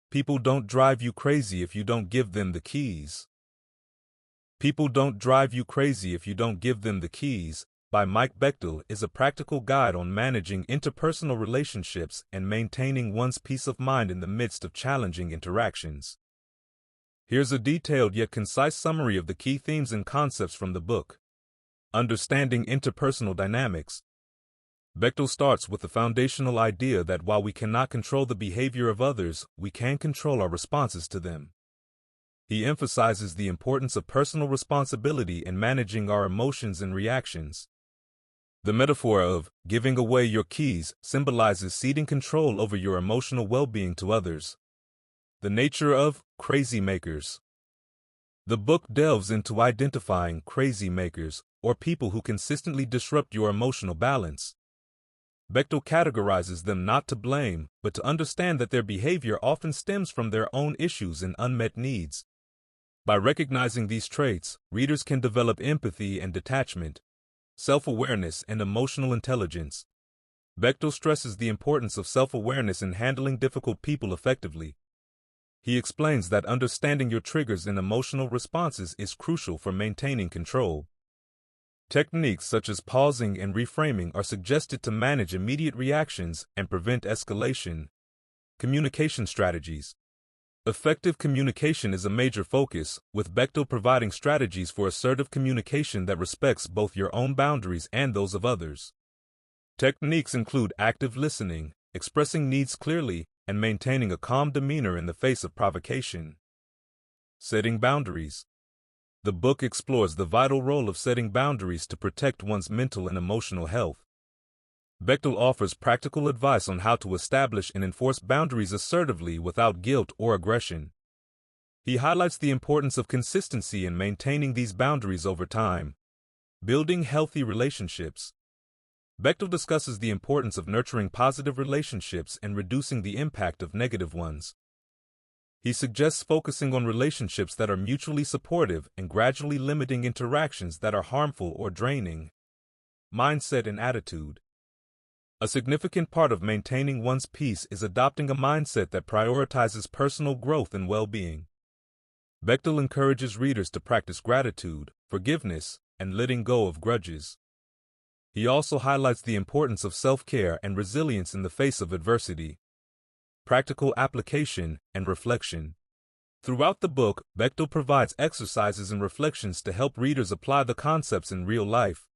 People don't drive you crazy if you don't give them the keys. People Don't Drive You Crazy If You Don't Give Them the Keys, by Mike Bechtle, is a practical guide on managing interpersonal relationships and maintaining one's peace of mind in the midst of challenging interactions. Here's a detailed yet concise summary of the key themes and concepts from the book. Understanding interpersonal dynamics. Bechtle starts with the foundational idea that while we cannot control the behavior of others, we can control our responses to them. He emphasizes the importance of personal responsibility in managing our emotions and reactions. The metaphor of giving away your keys symbolizes ceding control over your emotional well-being to others. The nature of crazy makers. The book delves into identifying crazy makers, or people who consistently disrupt your emotional balance. Bechtle categorizes them not to blame, but to understand that their behavior often stems from their own issues and unmet needs. By recognizing these traits, readers can develop empathy and detachment, self-awareness and emotional intelligence. Bechtle stresses the importance of self-awareness in handling difficult people effectively. He explains that understanding your triggers and emotional responses is crucial for maintaining control. Techniques such as pausing and reframing are suggested to manage immediate reactions and prevent escalation. Communication strategies. Effective communication is a major focus, with Bechtle providing strategies for assertive communication that respects both your own boundaries and those of others. Techniques include active listening, expressing needs clearly, and maintaining a calm demeanor in the face of provocation. Setting boundaries. The book explores the vital role of setting boundaries to protect one's mental and emotional health. Bechtle offers practical advice on how to establish and enforce boundaries assertively without guilt or aggression. He highlights the importance of consistency in maintaining these boundaries over time. Building healthy relationships. Bechtle discusses the importance of nurturing positive relationships and reducing the impact of negative ones. He suggests focusing on relationships that are mutually supportive and gradually limiting interactions that are harmful or draining. Mindset and attitude. A significant part of maintaining one's peace is adopting a mindset that prioritizes personal growth and well-being. Bechtle encourages readers to practice gratitude, forgiveness, and letting go of grudges. He also highlights the importance of self-care and resilience in the face of adversity. Practical application and reflection. Throughout the book, Bechtle provides exercises and reflections to help readers apply the concepts in real life.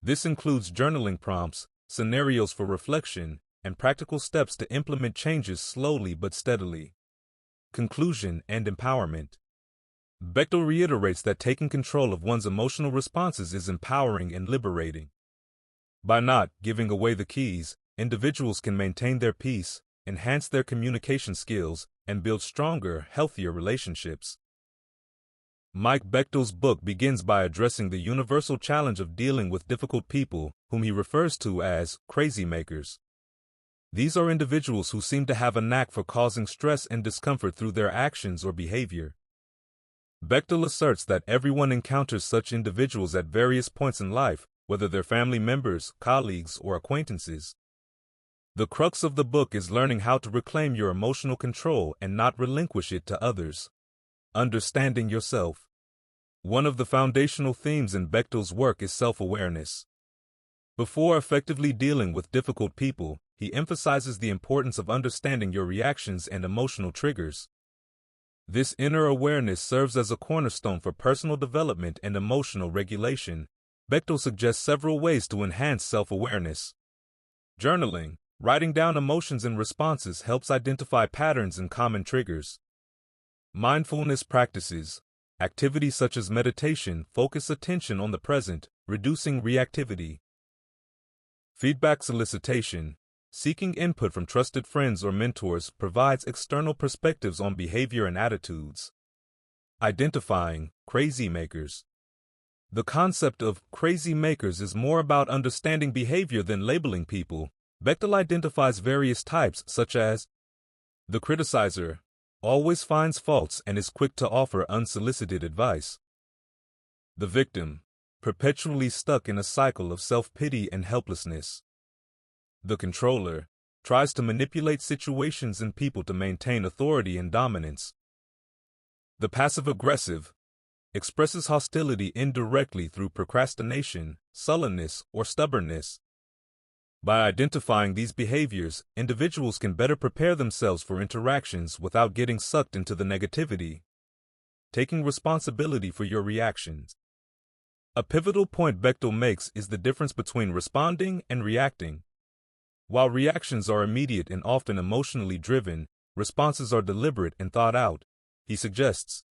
This includes journaling prompts, scenarios for reflection, and practical steps to implement changes slowly but steadily. Conclusion and empowerment. Bechtle reiterates that taking control of one's emotional responses is empowering and liberating. By not giving away the keys, individuals can maintain their peace, enhance their communication skills, and build stronger, healthier relationships. Mike Bechtle's book begins by addressing the universal challenge of dealing with difficult people, whom he refers to as crazy makers. These are individuals who seem to have a knack for causing stress and discomfort through their actions or behavior. Bechtle asserts that everyone encounters such individuals at various points in life, whether they're family members, colleagues, or acquaintances. The crux of the book is learning how to reclaim your emotional control and not relinquish it to others. Understanding yourself. One of the foundational themes in Bechtle's work is self-awareness. Before effectively dealing with difficult people, he emphasizes the importance of understanding your reactions and emotional triggers. This inner awareness serves as a cornerstone for personal development and emotional regulation. Bechtle suggests several ways to enhance self-awareness. Journaling. Writing down emotions and responses helps identify patterns and common triggers. Mindfulness practices. Activities such as meditation focus attention on the present, reducing reactivity. Feedback solicitation. Seeking input from trusted friends or mentors provides external perspectives on behavior and attitudes. Identifying crazy makers. The concept of crazy makers is more about understanding behavior than labeling people. Bechtle identifies various types such as the criticizer, always finds faults and is quick to offer unsolicited advice. The victim, perpetually stuck in a cycle of self-pity and helplessness. The controller, tries to manipulate situations and people to maintain authority and dominance. The passive-aggressive expresses hostility indirectly through procrastination, sullenness, or stubbornness. By identifying these behaviors, individuals can better prepare themselves for interactions without getting sucked into the negativity. Taking responsibility for your reactions. A pivotal point Bechtle makes is the difference between responding and reacting. While reactions are immediate and often emotionally driven, responses are deliberate and thought out. He suggests,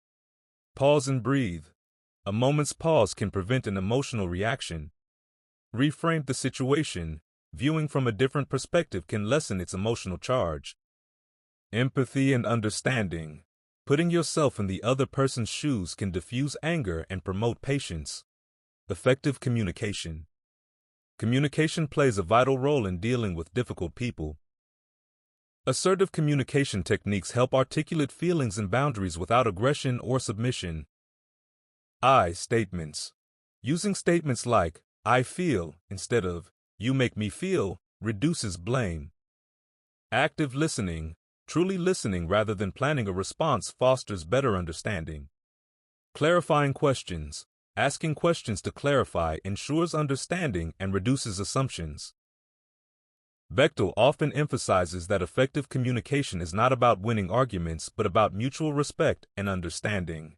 pause and breathe. A moment's pause can prevent an emotional reaction. Reframe the situation. Viewing from a different perspective can lessen its emotional charge. Empathy and understanding. Putting yourself in the other person's shoes can diffuse anger and promote patience. Effective communication. Communication plays a vital role in dealing with difficult people. Assertive communication techniques help articulate feelings and boundaries without aggression or submission. I statements. Using statements like, I feel, instead of, you make me feel, reduces blame. Active listening. Truly listening rather than planning a response fosters better understanding. Clarifying questions. Asking questions to clarify ensures understanding and reduces assumptions. Bechtle often emphasizes that effective communication is not about winning arguments but about mutual respect and understanding.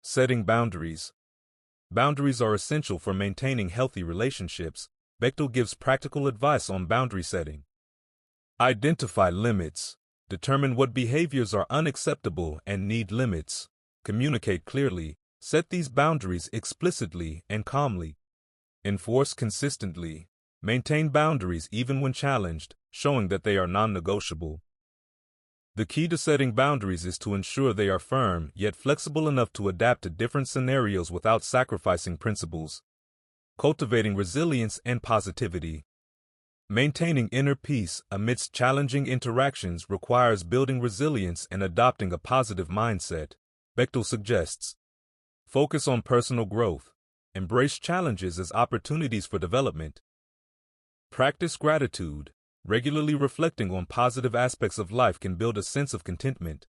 Setting boundaries. Boundaries are essential for maintaining healthy relationships. Bechtle gives practical advice on boundary setting. Identify limits. Determine what behaviors are unacceptable and need limits. Communicate clearly. Set these boundaries explicitly and calmly. Enforce consistently. Maintain boundaries even when challenged, showing that they are non-negotiable. The key to setting boundaries is to ensure they are firm yet flexible enough to adapt to different scenarios without sacrificing principles. Cultivating resilience and positivity. Maintaining inner peace amidst challenging interactions requires building resilience and adopting a positive mindset. Bechtle suggests, focus on personal growth. Embrace challenges as opportunities for development. Practice gratitude. Regularly reflecting on positive aspects of life can build a sense of contentment.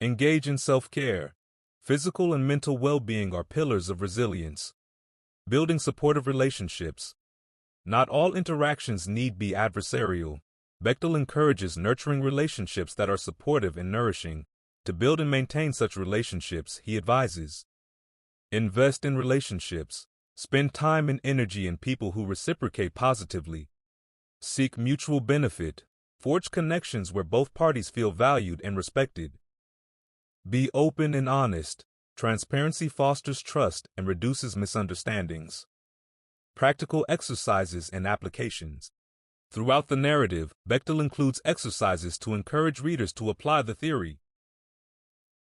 Engage in self-care. Physical and mental well-being are pillars of resilience. Building supportive relationships. Not all interactions need be adversarial. Bechtle encourages nurturing relationships that are supportive and nourishing. To build and maintain such relationships, he advises, invest in relationships. Spend time and energy in people who reciprocate positively. Seek mutual benefit. Forge connections where both parties feel valued and respected. Be open and honest. Transparency fosters trust and reduces misunderstandings. Practical exercises and applications. Throughout the narrative, Bechtle includes exercises to encourage readers to apply the theory.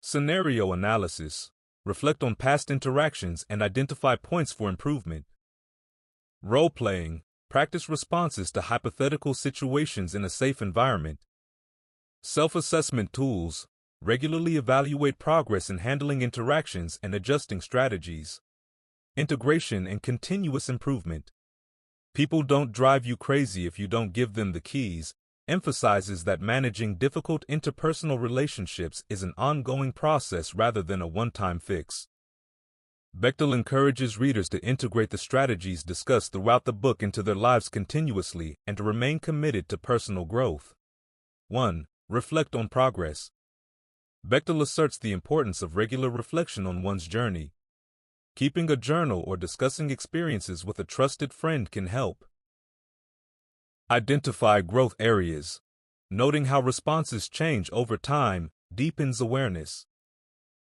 Scenario analysis. Reflect on past interactions and identify points for improvement. Role-playing. Practice responses to hypothetical situations in a safe environment. Self-assessment tools. Regularly evaluate progress in handling interactions and adjusting strategies. Integration and continuous improvement. People don't drive you crazy if you don't give them the keys. Emphasizes that managing difficult interpersonal relationships is an ongoing process rather than a one-time fix. Bechtle encourages readers to integrate the strategies discussed throughout the book into their lives continuously and to remain committed to personal growth. 1. Reflect on progress. Bechtle asserts the importance of regular reflection on one's journey. Keeping a journal or discussing experiences with a trusted friend can help. Identify growth areas. Noting how responses change over time deepens awareness.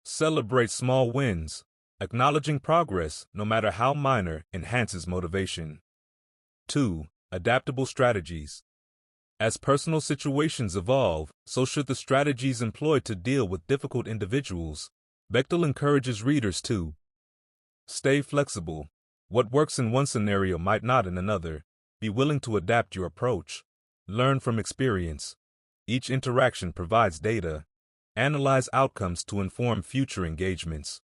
Celebrate small wins. Acknowledging progress, no matter how minor, enhances motivation. 2. Adaptable strategies. As personal situations evolve, so should the strategies employed to deal with difficult individuals. Bechtle encourages readers to stay flexible. What works in one scenario might not in another. Be willing to adapt your approach. Learn from experience. Each interaction provides data. Analyze outcomes to inform future engagements.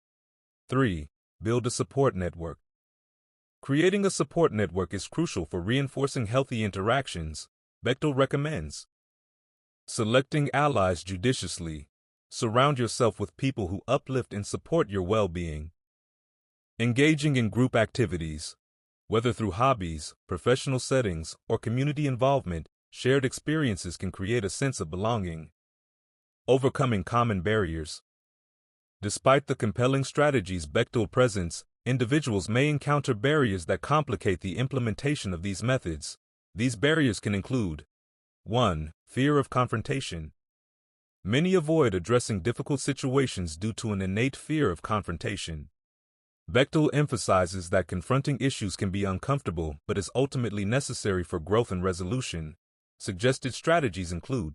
3. Build a support network. Creating a support network is crucial for reinforcing healthy interactions. Bechtle recommends selecting allies judiciously. Surround yourself with people who uplift and support your well-being. Engaging in group activities. Whether through hobbies, professional settings, or community involvement, shared experiences can create a sense of belonging. Overcoming common barriers. Despite the compelling strategies Bechtle presents, individuals may encounter barriers that complicate the implementation of these methods. These barriers can include 1. Fear of confrontation. Many avoid addressing difficult situations due to an innate fear of confrontation. Bechtle emphasizes that confronting issues can be uncomfortable but is ultimately necessary for growth and resolution. Suggested strategies include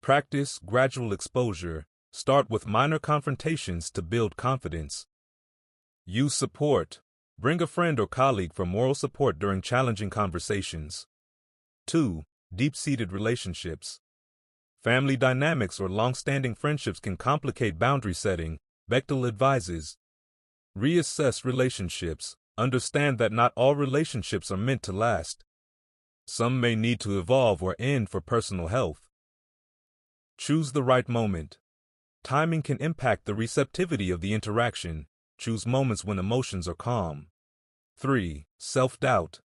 practice gradual exposure. Start with minor confrontations to build confidence. Use support. Bring a friend or colleague for moral support during challenging conversations. 2. Deep-seated relationships. Family dynamics or long-standing friendships can complicate boundary setting. Bechtle advises reassess relationships. Understand that not all relationships are meant to last. Some may need to evolve or end for personal health. Choose the right moment. Timing can impact the receptivity of the interaction. Choose moments when emotions are calm. 3. Self-doubt.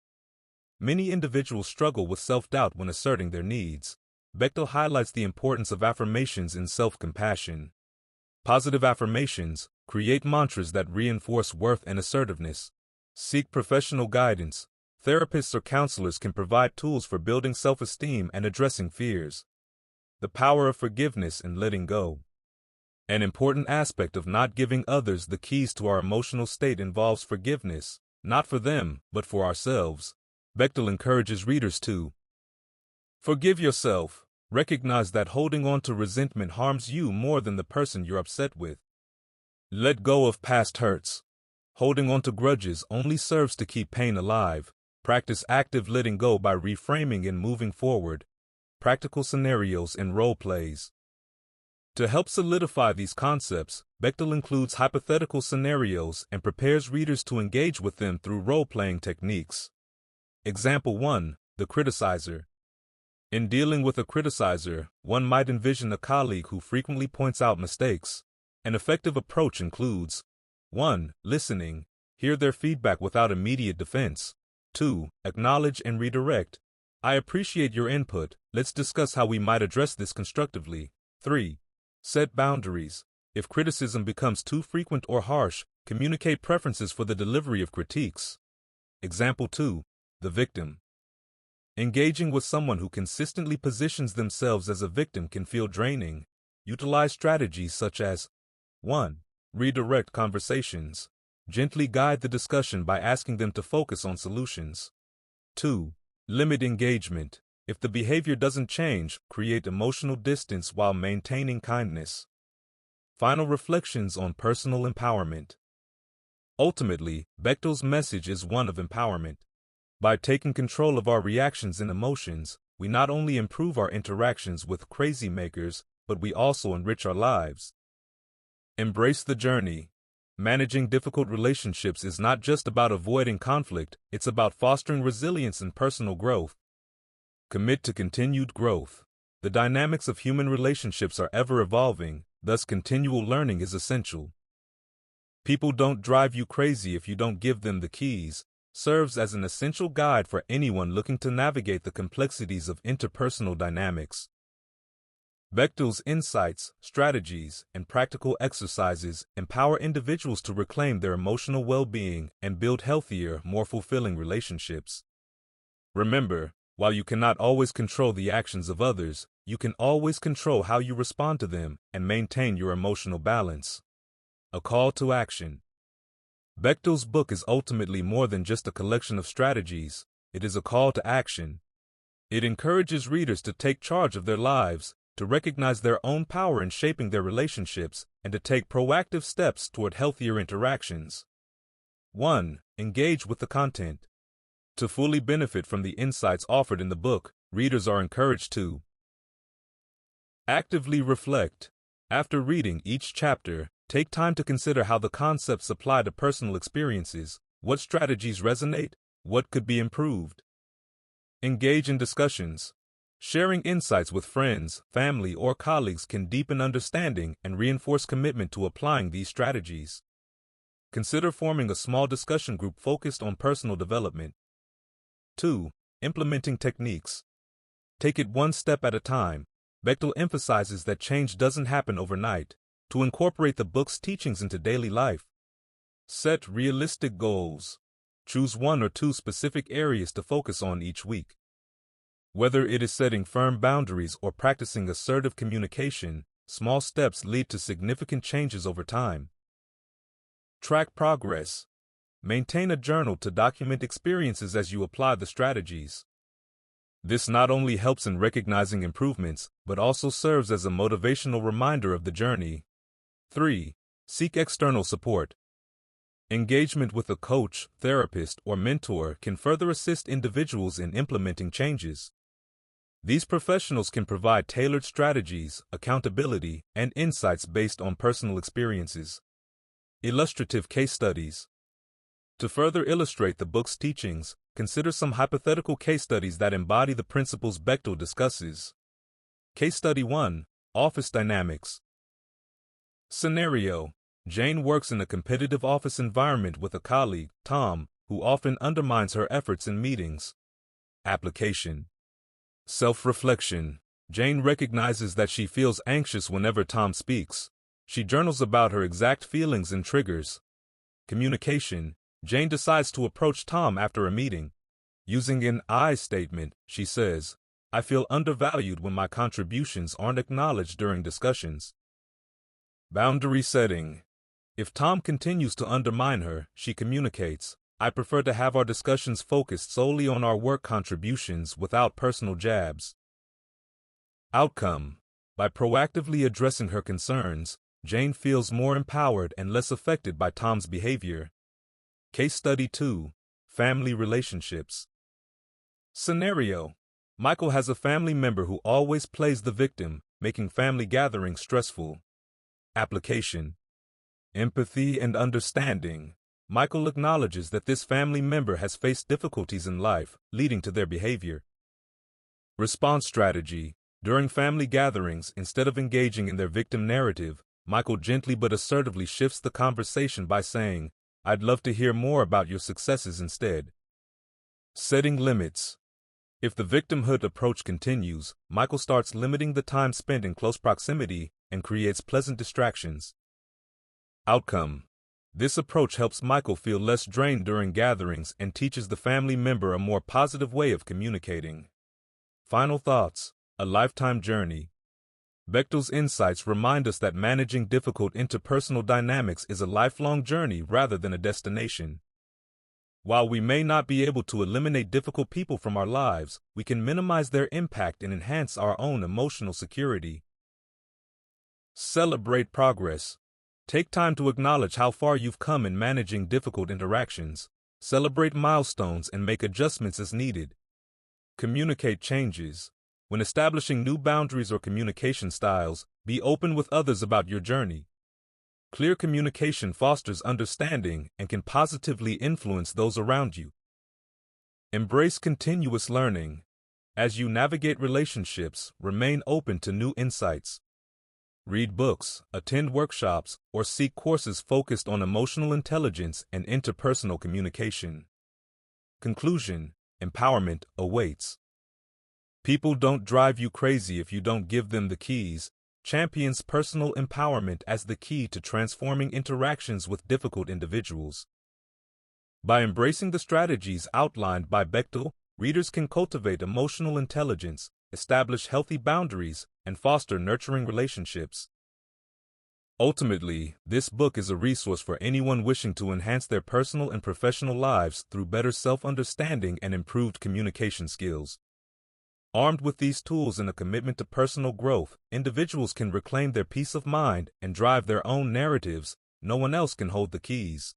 Many individuals struggle with self-doubt when asserting their needs. Bechtle highlights the importance of affirmations and self-compassion. Positive affirmations. Create mantras that reinforce worth and assertiveness. Seek professional guidance. Therapists or counselors can provide tools for building self-esteem and addressing fears. The power of forgiveness and letting go. An important aspect of not giving others the keys to our emotional state involves forgiveness, not for them, but for ourselves. Bechtle encourages readers to forgive yourself. Recognize that holding on to resentment harms you more than the person you're upset with. Let go of past hurts. Holding on to grudges only serves to keep pain alive. Practice active letting go by reframing and moving forward. Practical scenarios and role plays. To help solidify these concepts, Bechtle includes hypothetical scenarios and prepares readers to engage with them through role-playing techniques. Example 1. The criticizer. In dealing with a criticizer, one might envision a colleague who frequently points out mistakes. An effective approach includes 1. Listening. Hear their feedback without immediate defense. 2. Acknowledge and redirect. I appreciate your input. Let's discuss how we might address this constructively. 3. Set boundaries. If criticism becomes too frequent or harsh, communicate preferences for the delivery of critiques. Example 2. The victim. Engaging with someone who consistently positions themselves as a victim can feel draining. Utilize strategies such as 1. Redirect conversations. Gently guide the discussion by asking them to focus on solutions. 2. Limit engagement. If the behavior doesn't change, create emotional distance while maintaining kindness. Final reflections on personal empowerment. Ultimately, Bechtle's message is one of empowerment. By taking control of our reactions and emotions, we not only improve our interactions with crazy makers, but we also enrich our lives. Embrace the journey. Managing difficult relationships is not just about avoiding conflict, it's about fostering resilience and personal growth. Commit to continued growth. The dynamics of human relationships are ever evolving, thus continual learning is essential. People don't drive you crazy if you don't give them the keys serves as an essential guide for anyone looking to navigate the complexities of interpersonal dynamics. Bechtle's insights, strategies, and practical exercises empower individuals to reclaim their emotional well-being and build healthier, more fulfilling relationships. Remember, while you cannot always control the actions of others, you can always control how you respond to them and maintain your emotional balance. A call to action. Bechtle's book is ultimately more than just a collection of strategies, it is a call to action. It encourages readers to take charge of their lives, to recognize their own power in shaping their relationships, and to take proactive steps toward healthier interactions. 1. Engage with the content. To fully benefit from the insights offered in the book, readers are encouraged to actively reflect. After reading each chapter, take time to consider how the concepts apply to personal experiences, what strategies resonate, what could be improved. Engage in discussions. Sharing insights with friends, family, or colleagues can deepen understanding and reinforce commitment to applying these strategies. Consider forming a small discussion group focused on personal development. 2. Implementing techniques. Take it one step at a time. Bechtle emphasizes that change doesn't happen overnight. To incorporate the book's teachings into daily life, set realistic goals. Choose 1 or 2 specific areas to focus on each week. Whether it is setting firm boundaries or practicing assertive communication, small steps lead to significant changes over time. Track progress. Maintain a journal to document experiences as you apply the strategies. This not only helps in recognizing improvements, but also serves as a motivational reminder of the journey. 3. Seek external support. Engagement with a coach, therapist, or mentor can further assist individuals in implementing changes. These professionals can provide tailored strategies, accountability, and insights based on personal experiences. Illustrative case studies. To further illustrate the book's teachings, consider some hypothetical case studies that embody the principles Bechtle discusses. Case Study 1. Office Dynamics. Scenario: Jane works in a competitive office environment with a colleague, Tom, who often undermines her efforts in meetings. Application. Self-reflection. Jane recognizes that she feels anxious whenever Tom speaks. She journals about her exact feelings and triggers. Communication. Jane decides to approach Tom after a meeting. Using an I statement, she says, "I feel undervalued when my contributions aren't acknowledged during discussions." Boundary setting. If Tom continues to undermine her, she communicates, "I prefer to have our discussions focused solely on our work contributions without personal jabs." Outcome. By proactively addressing her concerns, Jane feels more empowered and less affected by Tom's behavior. Case Study 2. Family Relationships. Scenario: Michael has a family member who always plays the victim, making family gatherings stressful. Application. Empathy and understanding. Michael acknowledges that this family member has faced difficulties in life, leading to their behavior. Response strategy. During family gatherings, instead of engaging in their victim narrative, Michael gently but assertively shifts the conversation by saying, "I'd love to hear more about your successes instead." Setting limits. If the victimhood approach continues, Michael starts limiting the time spent in close proximity and creates pleasant distractions. Outcome. This approach helps Michael feel less drained during gatherings and teaches the family member a more positive way of communicating. Final thoughts. A lifetime journey. Bechtle's insights remind us that managing difficult interpersonal dynamics is a lifelong journey rather than a destination. While we may not be able to eliminate difficult people from our lives, we can minimize their impact and enhance our own emotional security. Celebrate progress. Take time to acknowledge how far you've come in managing difficult interactions. Celebrate milestones and make adjustments as needed. Communicate changes. When establishing new boundaries or communication styles, be open with others about your journey. Clear communication fosters understanding and can positively influence those around you. Embrace continuous learning. As you navigate relationships, remain open to new insights. Read books, attend workshops, or seek courses focused on emotional intelligence and interpersonal communication. Conclusion: empowerment awaits. People don't drive you crazy if you don't give them the keys. Champions personal empowerment as the key to transforming interactions with difficult individuals. By embracing the strategies outlined by Bechtle, readers can cultivate emotional intelligence, establish healthy boundaries, and foster nurturing relationships. Ultimately, this book is a resource for anyone wishing to enhance their personal and professional lives through better self-understanding and improved communication skills. Armed with these tools and a commitment to personal growth, individuals can reclaim their peace of mind and drive their own narratives. No one else can hold the keys.